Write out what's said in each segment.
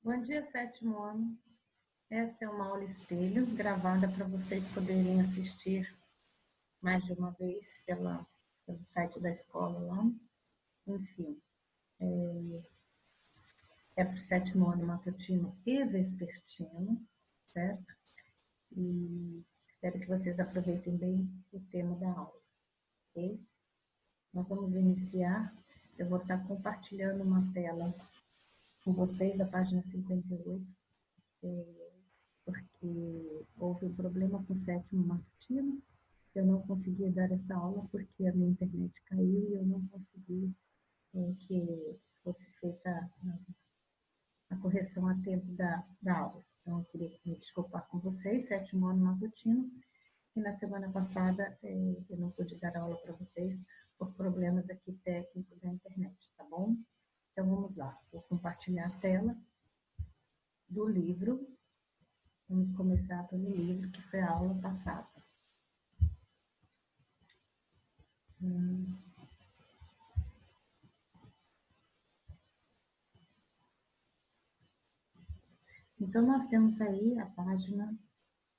Bom dia, sétimo ano. Essa é uma aula espelho, gravada para vocês poderem assistir mais de uma vez pelo site da escola lá. Enfim, é para o sétimo ano matutino e vespertino, certo? E espero que vocês aproveitem bem o tema da aula, ok? Nós vamos iniciar. Eu vou estar compartilhando uma tela com vocês, da página 58, porque houve um problema com o sétimo matutino. Eu não consegui dar essa aula porque a minha internet caiu e eu não consegui que fosse feita a correção a tempo da aula. Então, eu queria me desculpar com vocês, sétimo ano matutino, e na semana passada eu não pude dar aula para vocês por problemas aqui técnicos da internet, tá bom? Então, vamos lá. Vou compartilhar a tela do livro. Vamos começar pelo livro, que foi a aula passada. Então, nós temos aí a página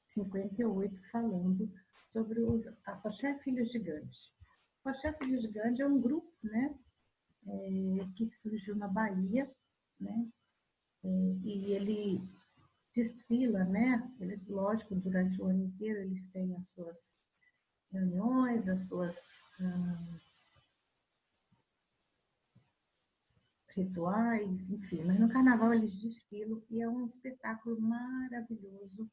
58 falando sobre os Afoxé Filhos de Gandhi. O Afoxé Filhos de Gandhi é um grupo, né, que surgiu na Bahia, né, e ele desfila, né, lógico, durante o ano inteiro eles têm as suas reuniões, as suas rituais, enfim, mas no carnaval eles desfilam e é um espetáculo maravilhoso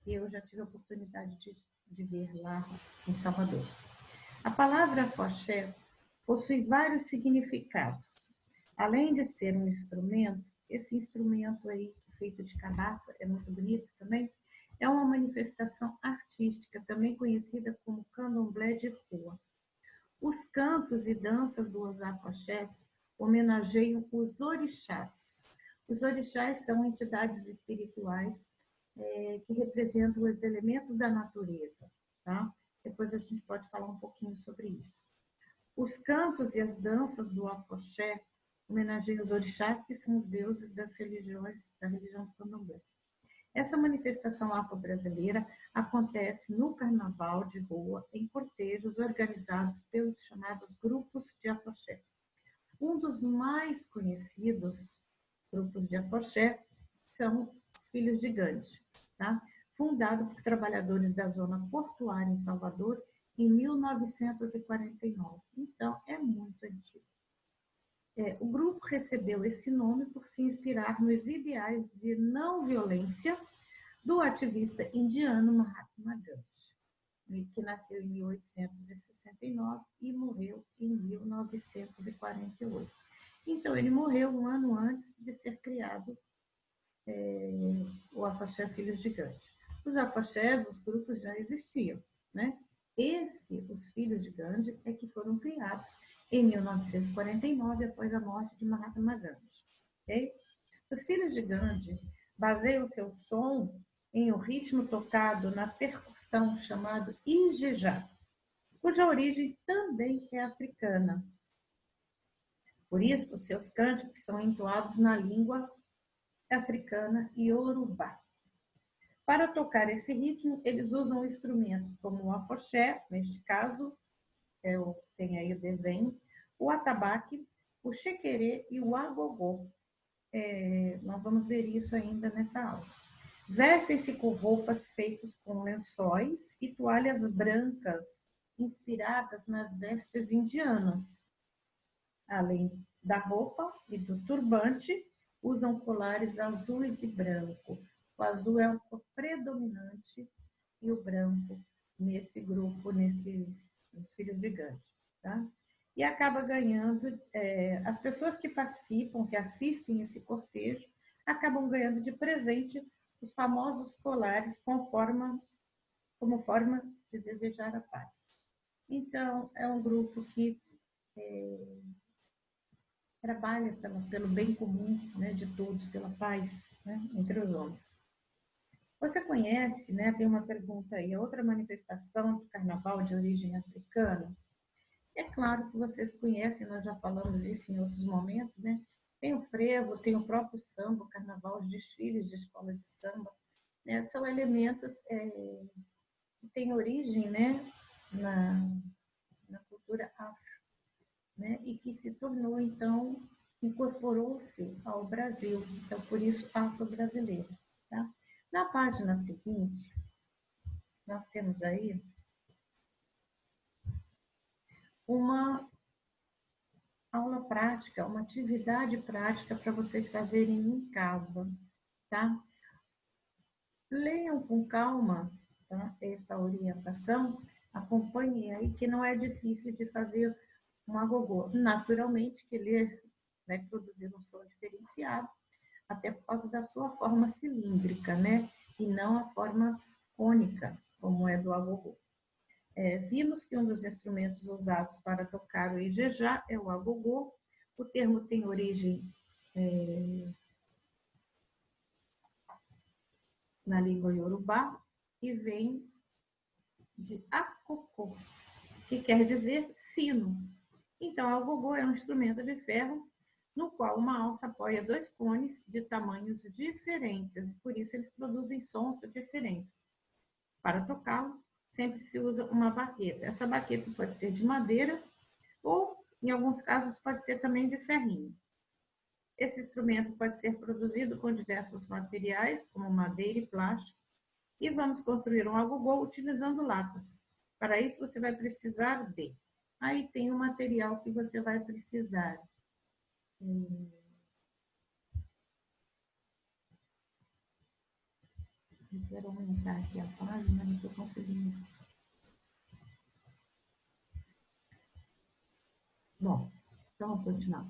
que eu já tive a oportunidade de ver lá em Salvador. A palavra afoxé possui vários significados. Além de ser um instrumento, esse instrumento aí feito de cabaça é muito bonito também, é uma manifestação artística, também conhecida como candomblé de rua. Os cantos e danças dos afoxés homenageiam os orixás. Os orixás são entidades espirituais que representam os elementos da natureza, tá? Depois a gente pode falar um pouquinho sobre isso. Os cantos e as danças do afoxé homenageiam os orixás, que são os deuses das religiões, da religião candomblé. Essa manifestação afro-brasileira acontece no carnaval de rua, em cortejos organizados pelos chamados grupos de afoxé. Um dos mais conhecidos grupos de afoxé são os Filhos de Gandhi, tá? Fundado por trabalhadores da zona portuária em Salvador em 1949. Então, é muito antigo. O grupo recebeu esse nome por se inspirar nos ideais de não violência do ativista indiano Mahatma Gandhi, que nasceu em 1869 e morreu em 1948. Então, ele morreu um ano antes de ser criado o Afoxé Filhos de Gandhi. Os afoxés, os grupos já existiam, né? Os Filhos de Gandhi, é que foram criados em 1949, após a morte de Mahatma Gandhi. Okay? Os Filhos de Gandhi baseiam seu som em um ritmo tocado na percussão chamado ijejá, cuja origem também é africana. Por isso, seus cânticos são entoados na língua africana iorubá. Para tocar esse ritmo, eles usam instrumentos como o afoxé, neste caso, tem aí o desenho, o atabaque, o xequerê e o agogô. Nós vamos ver isso ainda nessa aula. Vestem-se com roupas feitas com lençóis e toalhas brancas, inspiradas nas vestes indianas. Além da roupa e do turbante, usam colares azuis e branco. O azul é o predominante e o branco nesse grupo, nos Filhos de Gandhi, tá? E acaba ganhando, as pessoas que participam, que assistem esse cortejo, acabam ganhando de presente os famosos colares como forma de desejar a paz. Então, é um grupo que trabalha pelo bem comum, né, de todos, pela paz, né, entre os homens. Você conhece, né, tem uma pergunta aí, a outra manifestação do carnaval de origem africana? É claro que vocês conhecem, nós já falamos isso em outros momentos, né? Tem o frevo, tem o próprio samba, o carnaval, os desfiles de escola de samba, né? São elementos que têm origem, né, na cultura afro, né? E que se tornou, então, incorporou-se ao Brasil. Então, por isso, afro-brasileiro. Tá? Na página seguinte, nós temos aí uma aula prática, uma atividade prática para vocês fazerem em casa, tá? Leiam com calma, tá? Essa orientação, acompanhem aí, que não é difícil de fazer um agogô. Naturalmente que ele vai produzir um som diferenciado, até por causa da sua forma cilíndrica, né? E não a forma cônica, como é do agogô. Vimos que um dos instrumentos usados para tocar o ijejá é o agogô. O termo tem origem na língua iorubá e vem de akoko, que quer dizer sino. Então, o agogô é um instrumento de ferro no qual uma alça apoia dois cones de tamanhos diferentes, e por isso eles produzem sons diferentes. Para tocá-lo, sempre se usa uma baqueta. Essa baqueta pode ser de madeira ou, em alguns casos, pode ser também de ferrinho. Esse instrumento pode ser produzido com diversos materiais, como madeira e plástico, e vamos construir um agogô utilizando latas. Para isso, você vai precisar de... Aí tem o material que você vai precisar. Eu quero aumentar aqui a página, não estou conseguindo. Bom, então vamos continuar.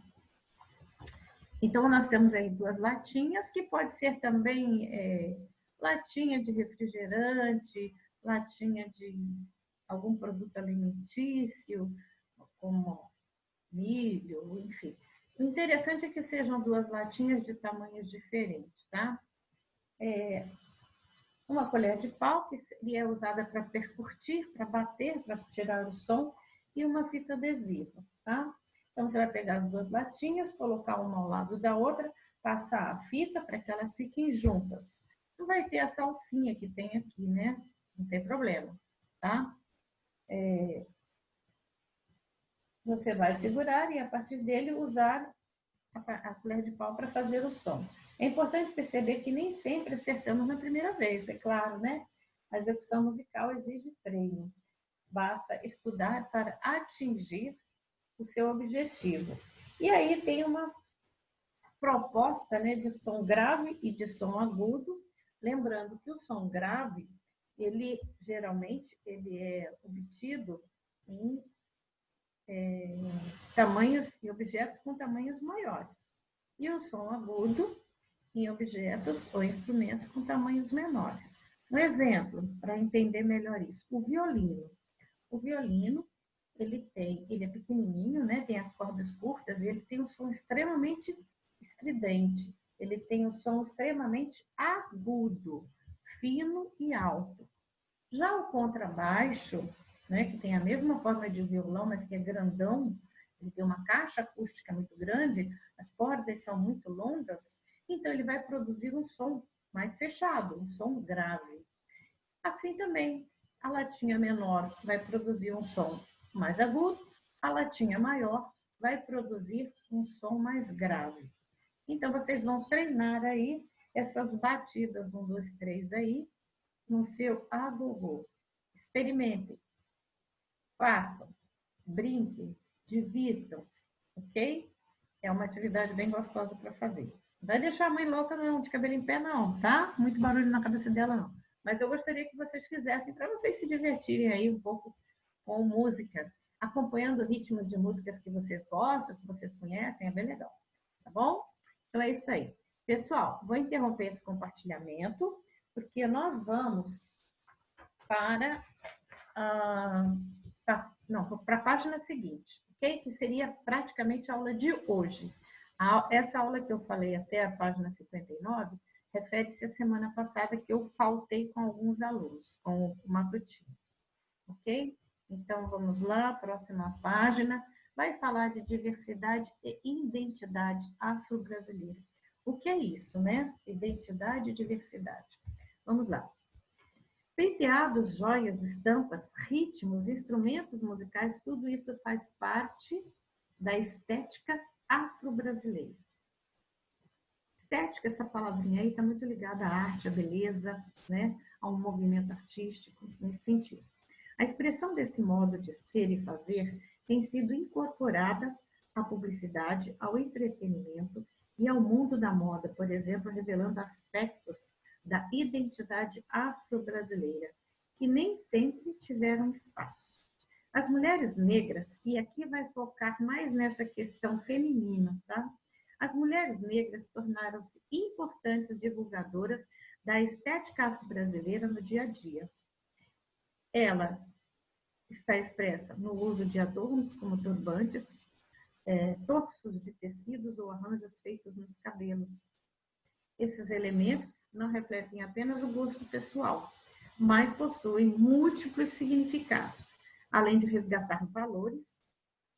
Então, nós temos aí duas latinhas, que pode ser também latinha de refrigerante, latinha de algum produto alimentício, como milho, enfim. O interessante é que sejam duas latinhas de tamanhos diferentes, tá? Uma colher de pau, que seria usada para percutir, para bater, para tirar o som, e uma fita adesiva, tá? Então, você vai pegar as duas latinhas, colocar uma ao lado da outra, passar a fita para que elas fiquem juntas. Não vai ter essa alcinha que tem aqui, né? Não tem problema, tá? Você vai segurar e, a partir dele, usar a colher de pau para fazer o som. É importante perceber que nem sempre acertamos na primeira vez, é claro, né? A execução musical exige treino. Basta estudar para atingir o seu objetivo. E aí tem uma proposta, né, de som grave e de som agudo, lembrando que o som grave, ele geralmente ele é obtido em tamanhos e objetos com tamanhos maiores. E o som agudo em objetos ou instrumentos com tamanhos menores. Um exemplo, para entender melhor isso, o violino. O violino, ele é pequenininho, né? Tem as cordas curtas e ele tem um som extremamente estridente. Ele tem um som extremamente agudo, fino e alto. Já o contrabaixo, né, que tem a mesma forma de violão, mas que é grandão, ele tem uma caixa acústica muito grande, as cordas são muito longas, então ele vai produzir um som mais fechado, um som grave. Assim também, a latinha menor vai produzir um som mais agudo, a latinha maior vai produzir um som mais grave. Então, vocês vão treinar aí essas batidas, 1, 2, 3 aí, no seu agogô. Experimentem, façam, brinquem, divirtam-se, ok? É uma atividade bem gostosa para fazer. Não vai deixar a mãe louca não, de cabelo em pé não, tá? Muito barulho na cabeça dela não. Mas eu gostaria que vocês fizessem para vocês se divertirem aí um pouco com música, acompanhando o ritmo de músicas que vocês gostam, que vocês conhecem, é bem legal, tá bom? Então é isso aí. Pessoal, vou interromper esse compartilhamento, porque nós vamos para a página seguinte, ok? Que seria praticamente a aula de hoje. Essa aula que eu falei até a página 59 refere-se à semana passada que eu faltei com alguns alunos, com o matutino, ok? Então, vamos lá, próxima página. vai falar de diversidade e identidade afro-brasileira. O que é isso, né? Identidade e diversidade. Vamos lá. Penteados, joias, estampas, ritmos, instrumentos musicais, tudo isso faz parte da estética afro-brasileira. Estética, essa palavrinha aí está muito ligada à arte, à beleza, né? A um movimento artístico, nesse sentido. A expressão desse modo de ser e fazer tem sido incorporada à publicidade, ao entretenimento e ao mundo da moda, por exemplo, revelando aspectos da identidade afro-brasileira, que nem sempre tiveram espaço. As mulheres negras, e aqui vai focar mais nessa questão feminina, tá? As mulheres negras tornaram-se importantes divulgadoras da estética afro-brasileira no dia a dia. Ela está expressa no uso de adornos como turbantes, torsos de tecidos ou arranjos feitos nos cabelos. Esses elementos não refletem apenas o gosto pessoal, mas possuem múltiplos significados. Além de resgatar valores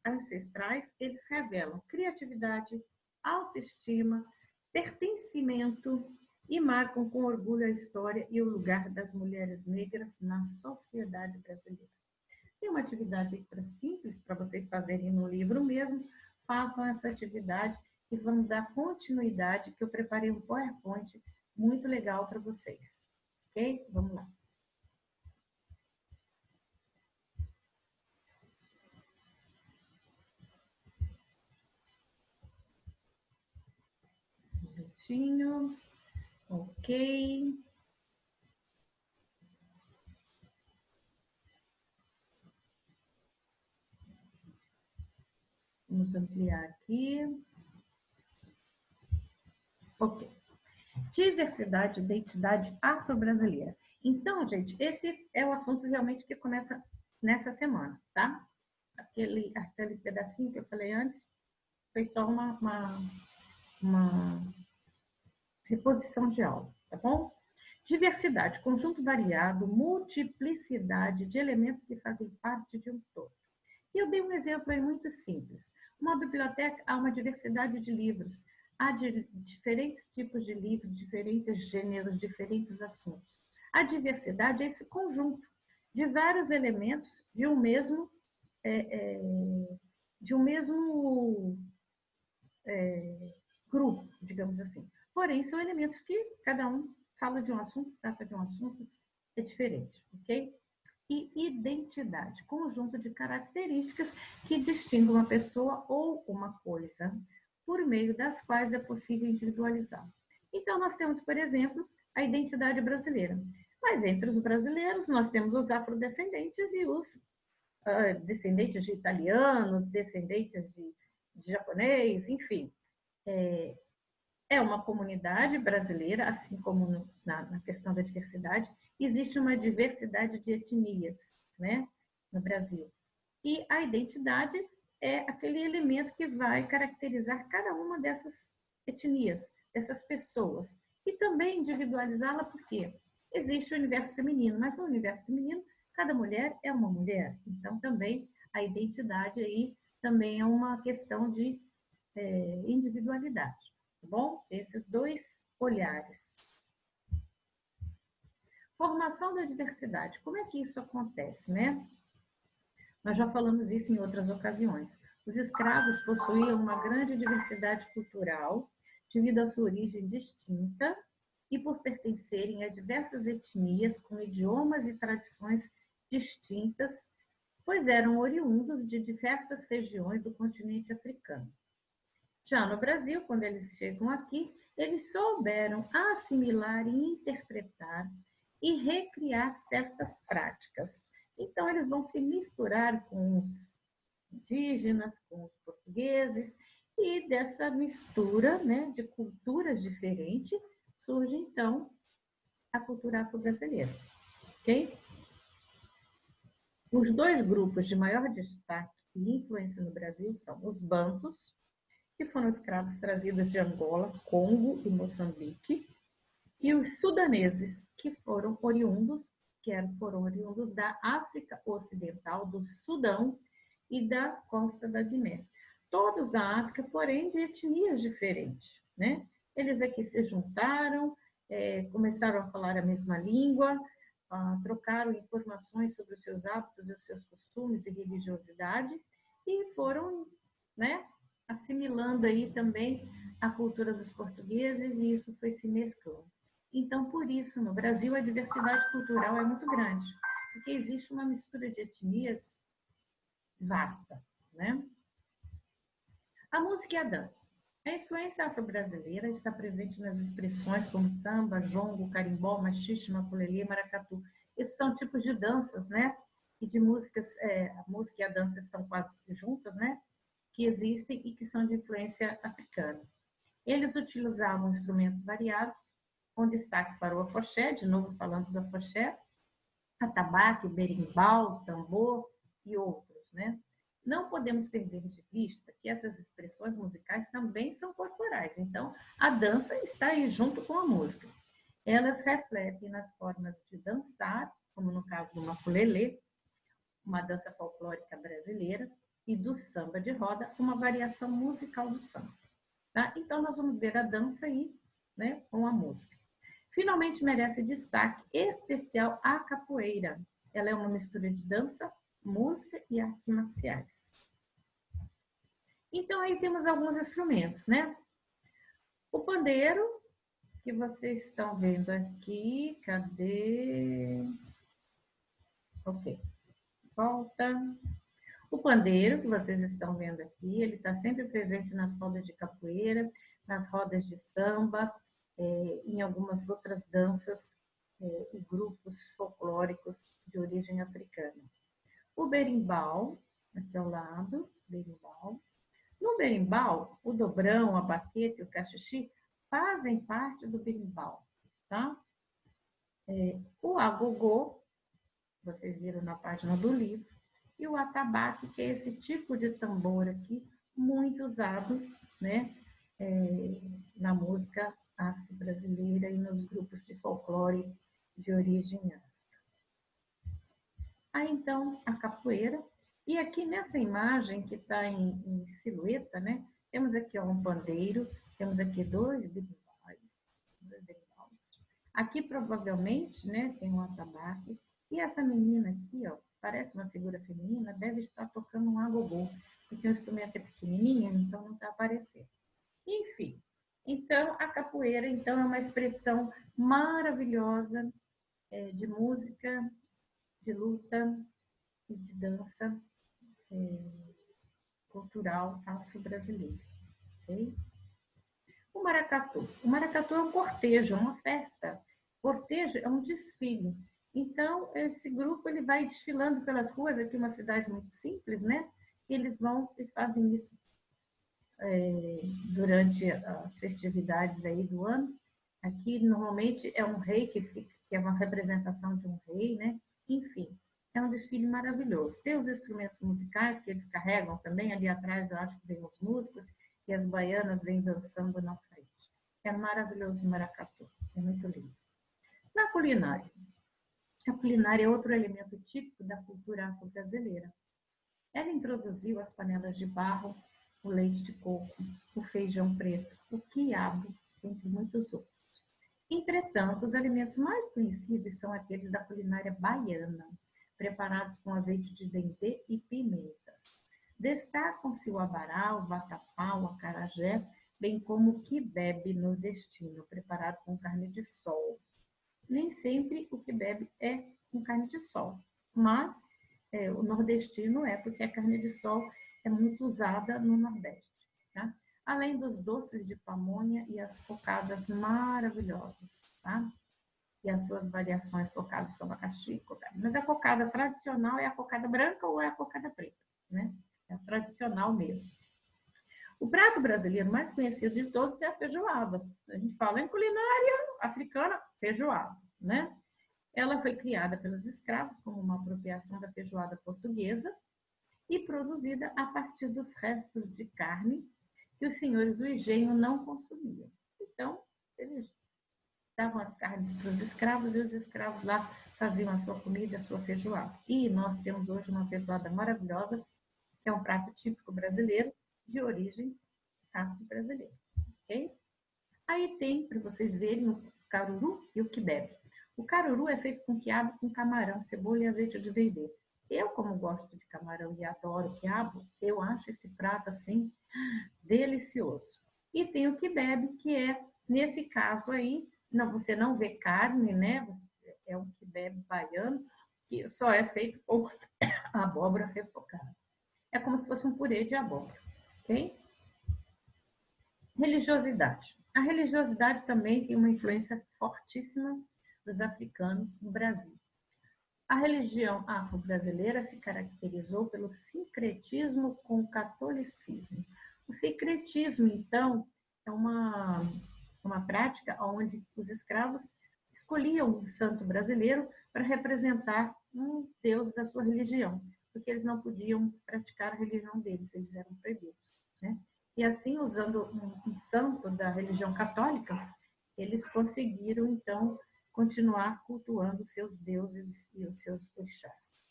ancestrais, eles revelam criatividade, autoestima, pertencimento e marcam com orgulho a história e o lugar das mulheres negras na sociedade brasileira. Tem uma atividade simples para vocês fazerem no livro mesmo. Façam essa atividade e vamos dar continuidade, que eu preparei um PowerPoint muito legal para vocês. Ok? Vamos lá. Um minutinho. Ok. Vamos ampliar aqui. Ok. Diversidade, identidade afro-brasileira. Então, gente, esse é o assunto realmente que começa nessa semana, tá? Aquele pedacinho que eu falei antes foi só uma reposição de aula, tá bom? Diversidade, conjunto variado, multiplicidade de elementos que fazem parte de um todo. E eu dei um exemplo aí muito simples. Uma biblioteca há uma diversidade de livros, há diferentes tipos de livros, diferentes gêneros, diferentes assuntos. A diversidade é esse conjunto de vários elementos de um mesmo grupo, digamos assim. Porém, são elementos que cada um fala de um assunto, trata de um assunto, é diferente, ok? E identidade, conjunto de características que distinguem uma pessoa ou uma coisa, por meio das quais é possível individualizar. Então, nós temos, por exemplo, a identidade brasileira. Mas entre os brasileiros, nós temos os afrodescendentes e os descendentes de italianos, descendentes de japonês, enfim. É uma comunidade brasileira, assim como na questão da diversidade, existe uma diversidade de etnias, né, no Brasil. E a identidade é aquele elemento que vai caracterizar cada uma dessas etnias, dessas pessoas. E também individualizá-la porque existe o universo feminino, mas no universo feminino, cada mulher é uma mulher. Então, também a identidade aí também é uma questão de individualidade. Tá bom? Esses dois olhares. Formação da diversidade. Como é que isso acontece, né? Nós já falamos isso em outras ocasiões. Os escravos possuíam uma grande diversidade cultural devido à sua origem distinta e por pertencerem a diversas etnias com idiomas e tradições distintas, pois eram oriundos de diversas regiões do continente africano. Já no Brasil, quando eles chegam aqui, eles souberam assimilar e interpretar e recriar certas práticas. Então, eles vão se misturar com os indígenas, com os portugueses, e dessa mistura, né, de culturas diferentes surge, então, a cultura afro-brasileira. Ok? Os dois grupos de maior destaque e influência no Brasil são os bantus, que foram escravos trazidos de Angola, Congo e Moçambique, e os sudaneses, que foram oriundos da África Ocidental, do Sudão, e da costa da Guiné. Todos da África, porém, de etnias diferentes, né? Eles aqui se juntaram, começaram a falar a mesma língua, trocaram informações sobre os seus hábitos e os seus costumes e religiosidade e foram, né, assimilando aí também a cultura dos portugueses e isso foi se mesclando. Então, por isso, no Brasil, a diversidade cultural é muito grande, porque existe uma mistura de etnias vasta, né? A música e a dança. A influência afro-brasileira está presente nas expressões como samba, jongo, carimbó, machixe, maculelê, maracatu. Esses são tipos de danças, né? E de músicas, a música e a dança estão quase juntas, né? Que existem e que são de influência africana. Eles utilizavam instrumentos variados, com destaque para o afoxé, de novo falando do afoxé, atabaque, berimbau, tambor e outros, né? Não podemos perder de vista que essas expressões musicais também são corporais. Então, a dança está aí junto com a música. Elas refletem nas formas de dançar, como no caso do maculelê, uma dança folclórica brasileira, e do samba de roda, uma variação musical do samba. Tá? Então, nós vamos ver a dança aí, né, com a música. Finalmente, merece destaque especial a capoeira. Ela é uma mistura de dança, música e artes marciais. Então, aí temos alguns instrumentos, né? O pandeiro, que vocês estão vendo aqui, cadê? Ok, volta. O pandeiro, que vocês estão vendo aqui, ele está sempre presente nas rodas de capoeira, nas rodas de samba, em algumas outras danças e grupos folclóricos de origem africana. O berimbau, aqui ao lado, berimbau. No berimbau, o dobrão, a baqueta e o cachixi fazem parte do berimbau, tá? O agogô, vocês viram na página do livro, e o atabaque, que é esse tipo de tambor aqui, muito usado, né, na música afro-brasileira e nos grupos de folclore de origem afro. Aí, então, a capoeira. E aqui nessa imagem que está em silhueta, né, temos aqui ó, um pandeiro, temos aqui dois berimbau. Aqui provavelmente, né, tem um atabaque. E essa menina aqui, ó, parece uma figura feminina, deve estar tocando um agogô, porque o instrumento é pequenininho, então não está aparecendo. Enfim, então a capoeira então, é uma expressão maravilhosa de música, de luta e de dança cultural afro-brasileira. Okay? O maracatu. O maracatu é um cortejo, é uma festa. Cortejo é um desfile. Então, esse grupo ele vai desfilando pelas ruas, aqui uma cidade muito simples, né? Eles vão e fazem isso durante as festividades aí do ano. Aqui, normalmente, é um rei que fica, que é uma representação de um rei, né? Enfim, é um desfile maravilhoso. Tem os instrumentos musicais que eles carregam também, ali atrás eu acho que vem os músicos, e as baianas vêm dançando na frente. É maravilhoso o maracatu, é muito lindo. Na culinária. A culinária é outro elemento típico da cultura afro-brasileira. Ela introduziu as panelas de barro, o leite de coco, o feijão preto, o quiabo, entre muitos outros. Entretanto, os alimentos mais conhecidos são aqueles da culinária baiana, preparados com azeite de dendê e pimentas. Destacam-se o abará, o vatapá, o acarajé, bem como o quibebe nordestino, preparado com carne de sol. Nem sempre o quibebe é com carne de sol, mas o nordestino porque a carne de sol é muito usada no Nordeste. Tá? Além dos doces de pamonha e as cocadas maravilhosas, tá? E as suas variações cocadas com abacaxi e cocada. Mas a cocada tradicional é a cocada branca ou é a cocada preta, né? É a tradicional mesmo. O prato brasileiro mais conhecido de todos é a feijoada. A gente fala em culinária africana, feijoada, né? Ela foi criada pelos escravos como uma apropriação da feijoada portuguesa e produzida a partir dos restos de carne que os senhores do engenho não consumiam. Então, eles davam as carnes para os escravos e os escravos lá faziam a sua comida, a sua feijoada. E nós temos hoje uma feijoada maravilhosa que é um prato típico brasileiro de origem afro-brasileira, ok? Aí tem, para vocês verem, o caruru e o quibe. O caruru é feito com quiabo, com camarão, cebola e azeite de dendê. Eu, como gosto de camarão e adoro quiabo, eu acho esse prato, assim, delicioso. E tem o quibe, que é, nesse caso aí, não, você não vê carne, né? É um quibe baiano, que só é feito com abóbora refogada. É como se fosse um purê de abóbora, ok? Religiosidade. A religiosidade também tem uma influência fortíssima dos africanos no Brasil. A religião afro-brasileira se caracterizou pelo sincretismo com o catolicismo. O sincretismo, então, é uma prática onde os escravos escolhiam um santo brasileiro para representar um deus da sua religião, porque eles não podiam praticar a religião deles, eles eram proibidos, né? E assim, usando um santo da religião católica, eles conseguiram, então, continuar cultuando os seus deuses e os seus orixás.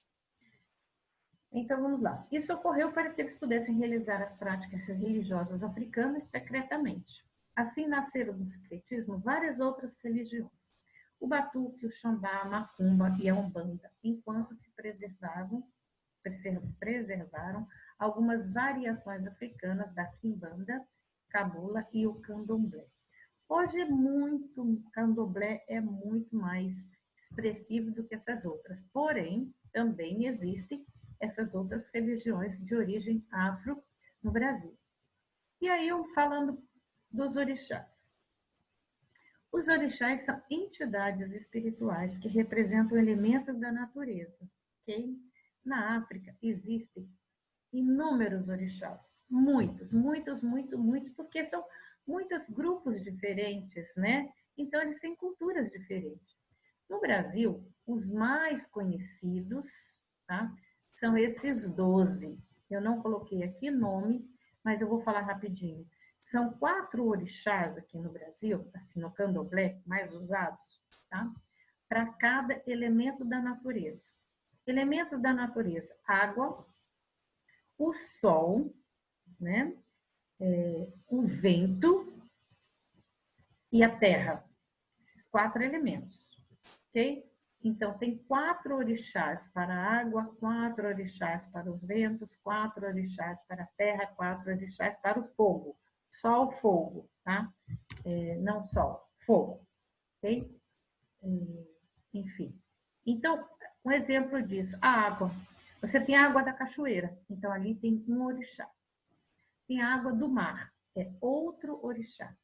Então, vamos lá. Isso ocorreu para que eles pudessem realizar as práticas religiosas africanas secretamente. Assim nasceram no secretismo várias outras religiões. O batuque, o xambá, a macumba e a umbanda, enquanto se preservaram algumas variações africanas da quimbanda, cabula e o candomblé. Hoje o candomblé é muito mais expressivo do que essas outras, porém, também existem essas outras religiões de origem afro no Brasil. E aí, eu falando dos orixás. Os orixás são entidades espirituais que representam elementos da natureza, ok? Na África existem inúmeros orixás, muitos, porque são muitos grupos diferentes, né? Então, eles têm culturas diferentes. No Brasil, os mais conhecidos, tá? São esses 12. Eu não coloquei aqui nome, mas eu vou falar rapidinho. São 4 orixás aqui no Brasil, assim, no candomblé, mais usados, tá? Para cada elemento da natureza. Elementos da natureza: água, o sol, né? O vento e a terra. Esses 4 elementos, ok? Então, tem 4 orixás para a água, 4 orixás para os ventos, 4 orixás para a terra, 4 orixás para o fogo. Sol, fogo, tá? Não sol, fogo, ok? Enfim. Então, um exemplo disso, a água. Você tem a água da cachoeira, então ali tem um orixá. Tem a água do mar, é outro orixá.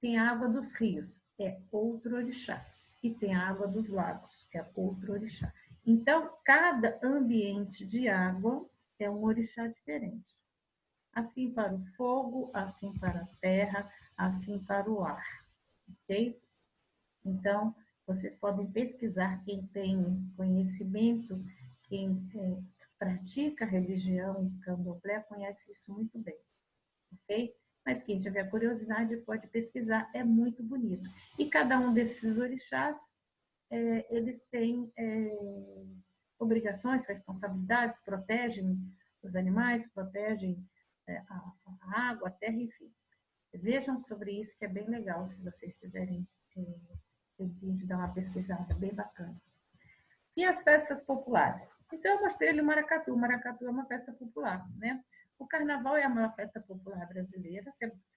Tem a água dos rios, é outro orixá. E tem a água dos lagos, é outro orixá. Então, cada ambiente de água é um orixá diferente. Assim para o fogo, assim para a terra, assim para o ar, ok? Então, vocês podem pesquisar, quem tem conhecimento, quem pratica religião candomblé conhece isso muito bem, ok? Mas quem tiver curiosidade pode pesquisar, é muito bonito. E cada um desses orixás, eles têm obrigações, responsabilidades, protegem os animais, protegem a água, a terra, enfim. Vejam sobre isso, que é bem legal, se vocês tiverem tempinho de dar uma pesquisada, bem bacana. E as festas populares? Então, eu mostrei ali o maracatu. O maracatu é uma festa popular, né? O carnaval é a maior festa popular brasileira,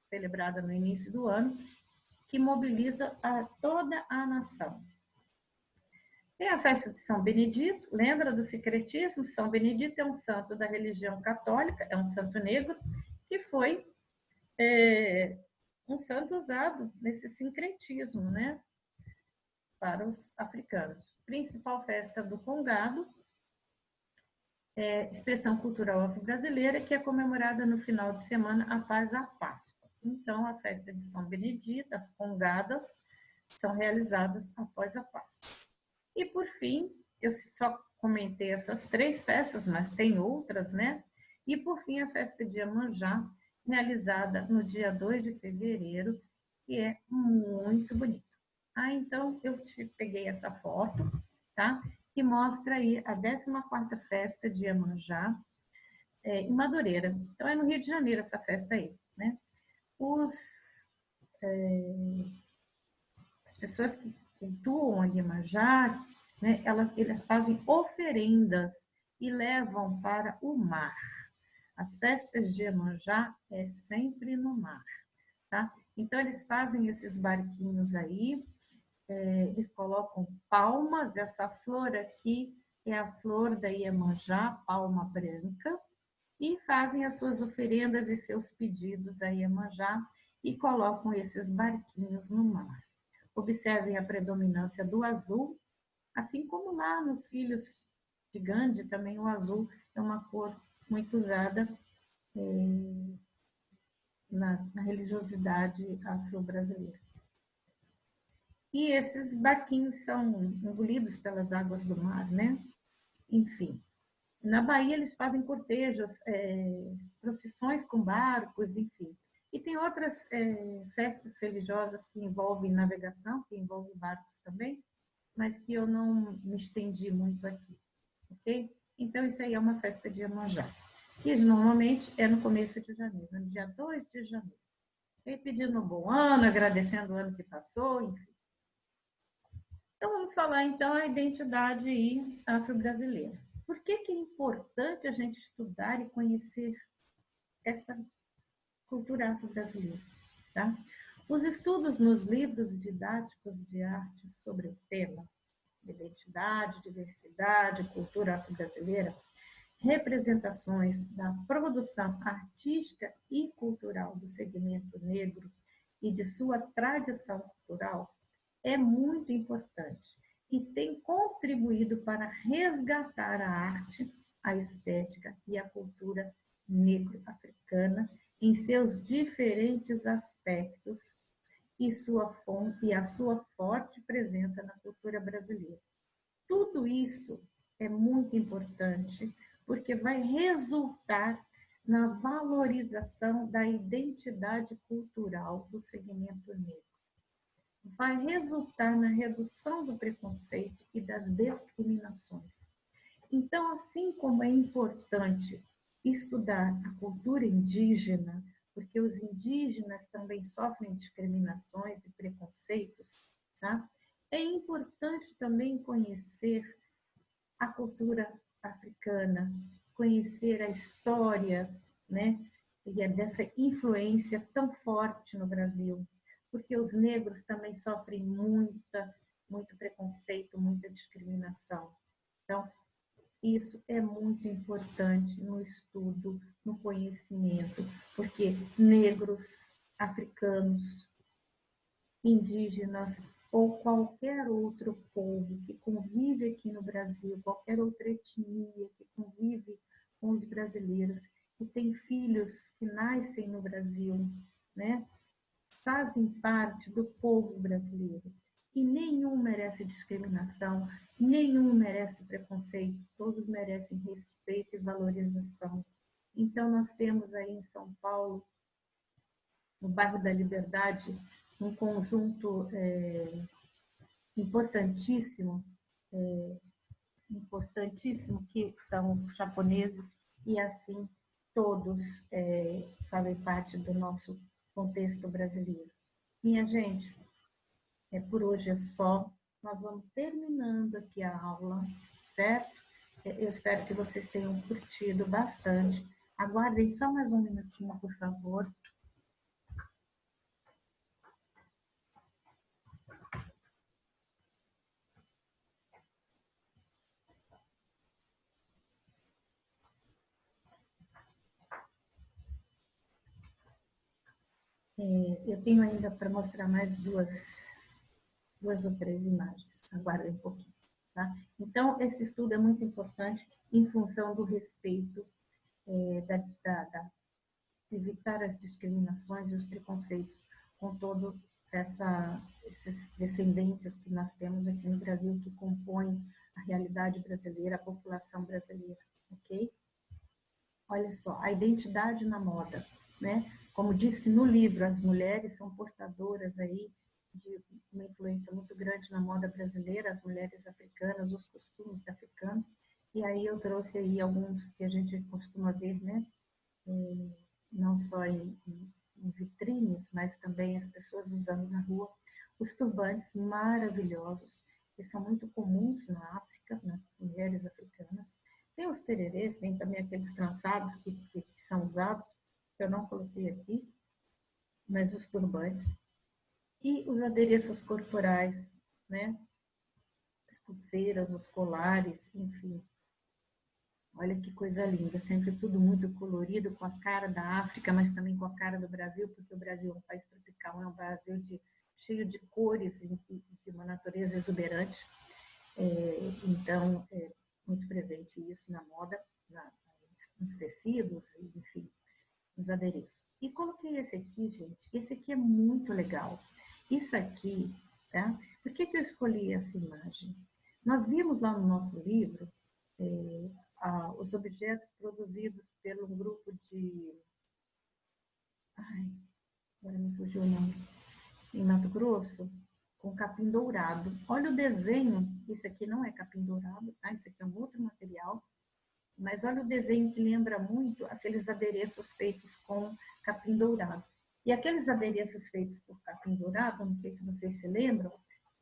celebrada no início do ano, que mobiliza toda a nação. Tem a festa de São Benedito, lembra do sincretismo? São Benedito é um santo da religião católica, é um santo negro, que foi um santo usado nesse sincretismo, né? Para os africanos. Principal festa do Congado, expressão cultural afro-brasileira, que é comemorada no final de semana após a Páscoa. Então, a festa de São Benedito, as congadas, são realizadas após a Páscoa. E, por fim, eu só comentei essas 3 festas, mas tem outras, né? E, por fim, a festa de Iemanjá, realizada no dia 2 de fevereiro, que é muito bonita. Então, eu peguei essa foto, tá? Que mostra aí a 14ª festa de Iemanjá, em Madureira. Então, é no Rio de Janeiro essa festa aí, né? As pessoas que cultuam a Iemanjá, né, elas fazem oferendas e levam para o mar. As festas de Iemanjá é sempre no mar, tá? Então, eles fazem esses barquinhos aí, eles colocam palmas, essa flor aqui é a flor da Iemanjá, palma branca, e fazem as suas oferendas e seus pedidos a Iemanjá e colocam esses barquinhos no mar. Observem a predominância do azul, assim como lá nos filhos de Gandhi, também o azul é uma cor muito usada na religiosidade afro-brasileira. E esses barquinhos são engolidos pelas águas do mar, né? Enfim, na Bahia eles fazem cortejos, procissões com barcos, enfim. E tem outras festas religiosas que envolvem navegação, que envolvem barcos também, mas que eu não me estendi muito aqui, ok? Então, isso aí é uma festa de Iemanjá, que normalmente é no começo de janeiro, no dia 2 de janeiro. E pedindo um bom ano, agradecendo o ano que passou, enfim. Então, vamos falar, então, a identidade afro-brasileira. Por que é importante a gente estudar e conhecer essa cultura afro-brasileira? Tá? Os estudos nos livros didáticos de arte sobre o tema identidade, diversidade, cultura afro-brasileira, representações da produção artística e cultural do segmento negro e de sua tradição cultural é muito importante e tem contribuído para resgatar a arte, a estética e a cultura negro-africana em seus diferentes aspectos e a sua forte presença na cultura brasileira. Tudo isso é muito importante porque vai resultar na valorização da identidade cultural do segmento negro. Vai resultar na redução do preconceito e das discriminações. Então, assim como é importante estudar a cultura indígena, porque os indígenas também sofrem discriminações e preconceitos, tá? É importante também conhecer a cultura africana, conhecer a história, né? E é dessa influência tão forte no Brasil, porque os negros também sofrem muito preconceito, muita discriminação. Então, isso é muito importante no estudo, no conhecimento, porque negros, africanos, indígenas ou qualquer outro povo que convive aqui no Brasil, qualquer outra etnia que convive com os brasileiros, que tem filhos que nascem no Brasil, né? Fazem parte do povo brasileiro. E nenhum merece discriminação, nenhum merece preconceito, todos merecem respeito e valorização. Então, nós temos aí em São Paulo, no bairro da Liberdade, um conjunto importantíssimo, que são os japoneses, e assim todos fazem parte do nosso contexto brasileiro. Minha gente, por hoje é só. Nós vamos terminando aqui a aula, certo? Eu espero que vocês tenham curtido bastante. Aguardem só mais um minutinho, por favor. Eu tenho ainda para mostrar mais duas ou três imagens. Aguardem um pouquinho. Tá? Então, esse estudo é muito importante em função do respeito, de evitar as discriminações e os preconceitos com todos esses descendentes que nós temos aqui no Brasil, que compõem a realidade brasileira, a população brasileira, ok? Olha só, a identidade na moda, né? Como disse no livro, as mulheres são portadoras aí de uma influência muito grande na moda brasileira, as mulheres africanas, os costumes africanos, E aí eu trouxe aí alguns que a gente costuma ver, né? Não só em vitrines, mas também as pessoas usando na rua. Os turbantes maravilhosos, que são muito comuns na África, nas mulheres africanas. Tem os tererês, tem também aqueles trançados que são usados, que eu não coloquei aqui, mas os turbantes. E os adereços corporais, né? As pulseiras, os colares, enfim. Olha que coisa linda, sempre tudo muito colorido, com a cara da África, mas também com a cara do Brasil, porque o Brasil é um país tropical, é um Brasil cheio de cores e de uma natureza exuberante. Então, é muito presente isso na moda, nos tecidos, enfim, nos adereços. E coloquei esse aqui, gente, esse aqui é muito legal. Isso aqui, tá? Por que eu escolhi essa imagem? Nós vimos lá no nosso livro os objetos produzidos pelo grupo de... Ai, agora me fugiu o nome. Em Mato Grosso, com capim dourado. Olha o desenho. Isso aqui não é capim dourado, tá? Isso aqui é um outro material. Mas olha o desenho que lembra muito aqueles adereços feitos com capim dourado. E aqueles adereços feitos por capim dourado, não sei se vocês se lembram,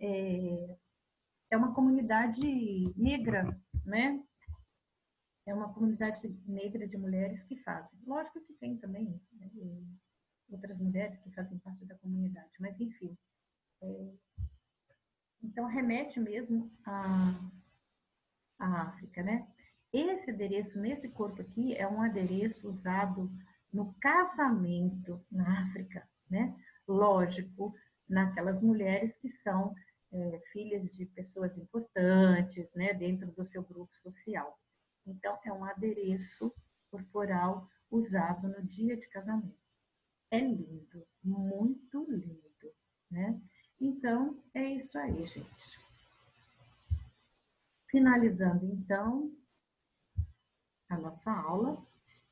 é uma comunidade negra, né? É uma comunidade negra de mulheres que fazem. Lógico que tem também, né, outras mulheres que fazem parte da comunidade, mas enfim. Então remete mesmo à África, né? Esse adereço, nesse corpo aqui, é um adereço usado no casamento na África, né? Lógico, naquelas mulheres que são filhas de pessoas importantes, né? Dentro do seu grupo social. Então, é um adereço corporal usado no dia de casamento. É lindo, muito lindo, né? Então, é isso aí, gente. Finalizando, então, a nossa aula,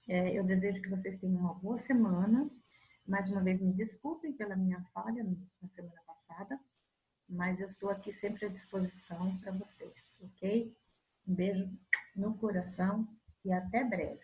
eu desejo que vocês tenham uma boa semana. Mais uma vez, me desculpem pela minha falha na semana passada, mas eu estou aqui sempre à disposição para vocês, ok? Um beijo no coração e até breve.